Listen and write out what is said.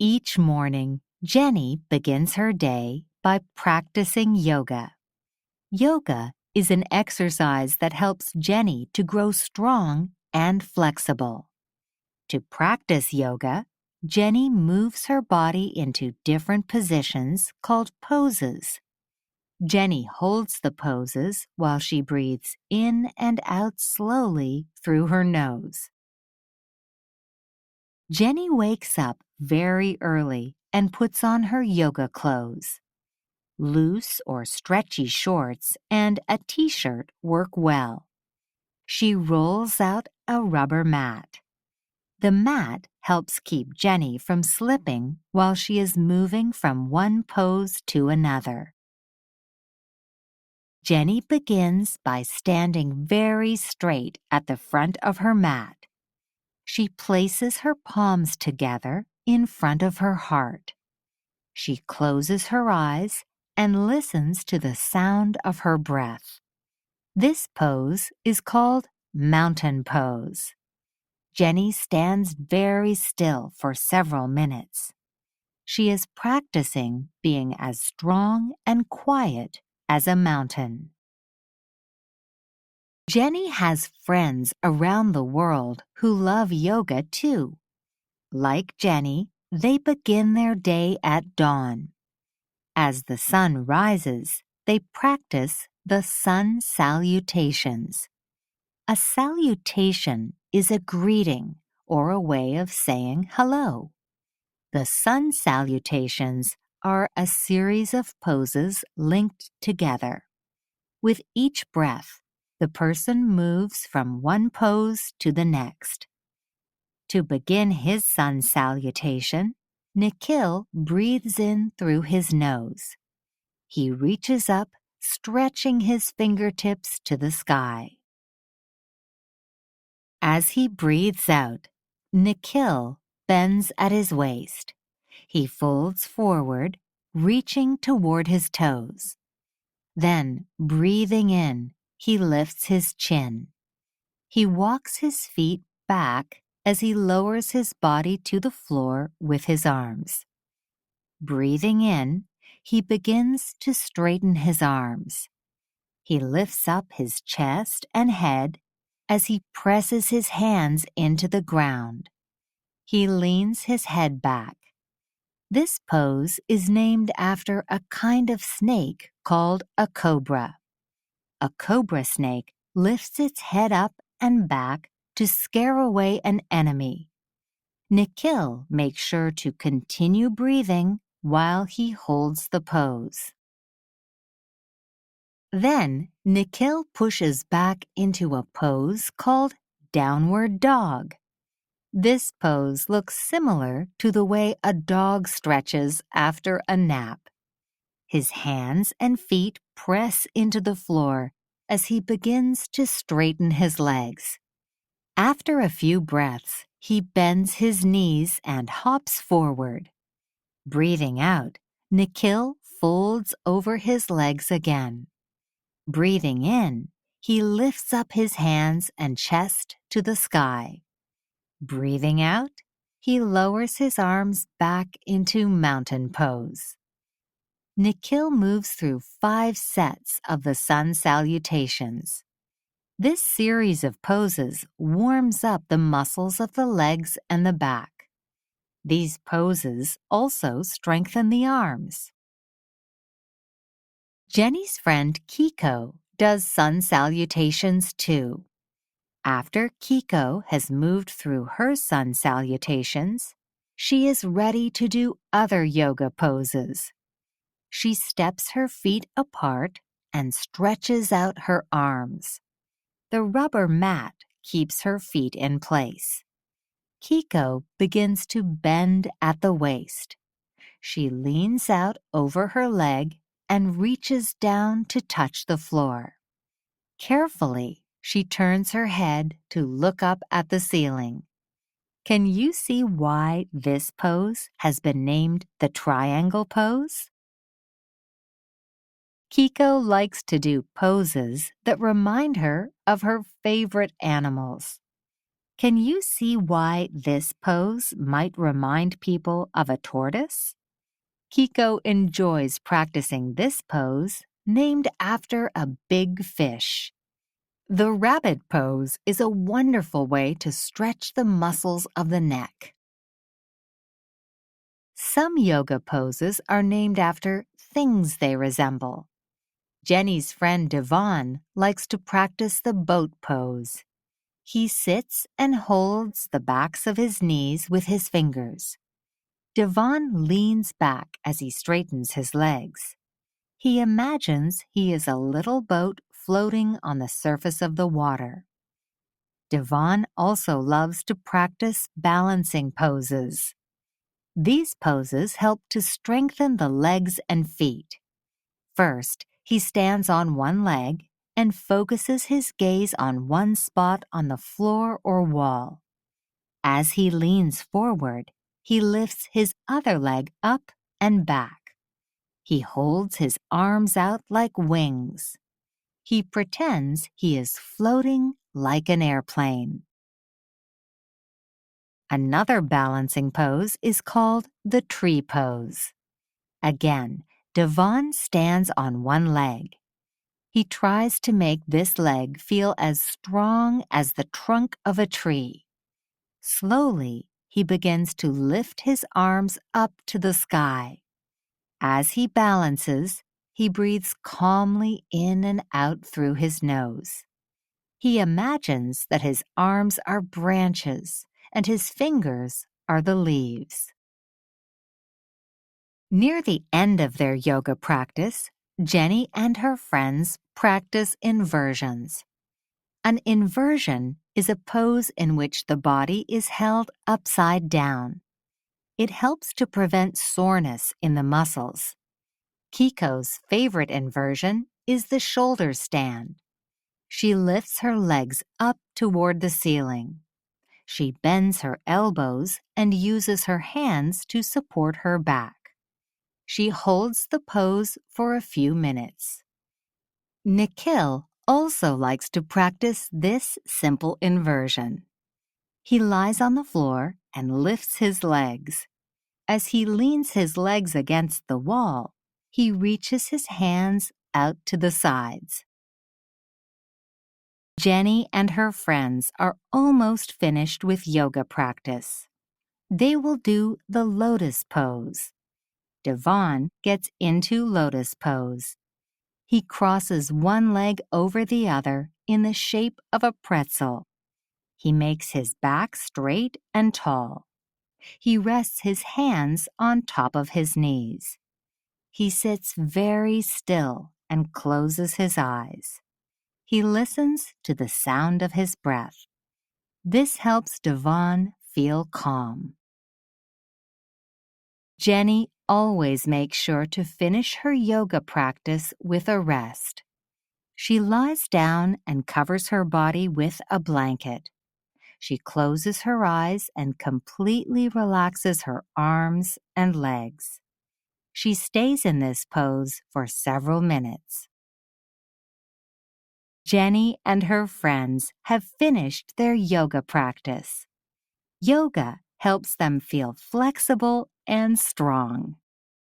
Each morning, Jenny begins her day by practicing yoga. Yoga is an exercise that helps Jenny to grow strong and flexible. To practice yoga, Jenny moves her body into different positions called poses. Jenny holds the poses while she breathes in and out slowly through her nose. Jenny wakes up very early and puts on her yoga clothes. Loose or stretchy shorts and a t-shirt work well. She rolls out a rubber mat. The mat helps keep Jenny from slipping while she is moving from one pose to another. Jenny begins by standing very straight at the front of her mat. She places her palms together in front of her heart. She closes her eyes and listens to the sound of her breath. This pose is called mountain pose. Jenny stands very still for several minutes. She is practicing being as strong and quiet as a mountain. Jenny has friends around the world who love yoga too. Like Jenny, they begin their day at dawn. As the sun rises, they practice the sun salutations. A salutation is a greeting or a way of saying hello. The sun salutations are a series of poses linked together. With each breath, the person moves from one pose to the next. To begin his sun salutation, Nikhil breathes in through his nose. He reaches up, stretching his fingertips to the sky. As he breathes out, Nikhil bends at his waist. He folds forward, reaching toward his toes. Then, breathing in, he lifts his chin. He walks his feet back as he lowers his body to the floor with his arms. Breathing in, he begins to straighten his arms. He lifts up his chest and head as he presses his hands into the ground. He leans his head back. This pose is named after a kind of snake called a cobra. A cobra snake lifts its head up and back to scare away an enemy. Nikhil makes sure to continue breathing while he holds the pose. Then, Nikhil pushes back into a pose called downward dog. This pose looks similar to the way a dog stretches after a nap. His hands and feet press into the floor as he begins to straighten his legs. After a few breaths, he bends his knees and hops forward. Breathing out, Nikhil folds over his legs again. Breathing in, he lifts up his hands and chest to the sky. Breathing out, he lowers his arms back into mountain pose. Nikhil moves through 5 sets of the sun salutations. This series of poses warms up the muscles of the legs and the back. These poses also strengthen the arms. Jenny's friend Kiko does sun salutations too. After Kiko has moved through her sun salutations, she is ready to do other yoga poses. She steps her feet apart and stretches out her arms. The rubber mat keeps her feet in place. Kiko begins to bend at the waist. She leans out over her leg and reaches down to touch the floor. Carefully, she turns her head to look up at the ceiling. Can you see why this pose has been named the triangle pose? Kiko likes to do poses that remind her of her favorite animals. Can you see why this pose might remind people of a tortoise? Kiko enjoys practicing this pose, named after a big fish. The rabbit pose is a wonderful way to stretch the muscles of the neck. Some yoga poses are named after things they resemble. Jenny's friend Devon likes to practice the boat pose. He sits and holds the backs of his knees with his fingers. Devon leans back as he straightens his legs. He imagines he is a little boat floating on the surface of the water. Devon also loves to practice balancing poses. These poses help to strengthen the legs and feet. First, he stands on one leg and focuses his gaze on one spot on the floor or wall. As he leans forward, he lifts his other leg up and back. He holds his arms out like wings. He pretends he is floating like an airplane. Another balancing pose is called the tree pose. Again, Devon stands on one leg. He tries to make this leg feel as strong as the trunk of a tree. Slowly, he begins to lift his arms up to the sky. As he balances, he breathes calmly in and out through his nose. He imagines that his arms are branches and his fingers are the leaves. Near the end of their yoga practice, Jenny and her friends practice inversions. An inversion is a pose in which the body is held upside down. It helps to prevent soreness in the muscles. Kiko's favorite inversion is the shoulder stand. She lifts her legs up toward the ceiling. She bends her elbows and uses her hands to support her back. She holds the pose for a few minutes. Nikhil also likes to practice this simple inversion. He lies on the floor and lifts his legs. As he leans his legs against the wall, he reaches his hands out to the sides. Jenny and her friends are almost finished with yoga practice. They will do the lotus pose. Devon gets into lotus pose. He crosses one leg over the other in the shape of a pretzel. He makes his back straight and tall. He rests his hands on top of his knees. He sits very still and closes his eyes. He listens to the sound of his breath. This helps Devon feel calm. Jenny always makes sure to finish her yoga practice with a rest. She lies down and covers her body with a blanket. She closes her eyes and completely relaxes her arms and legs. She stays in this pose for several minutes. Jenny and her friends have finished their yoga practice. Yoga helps them feel flexible and strong.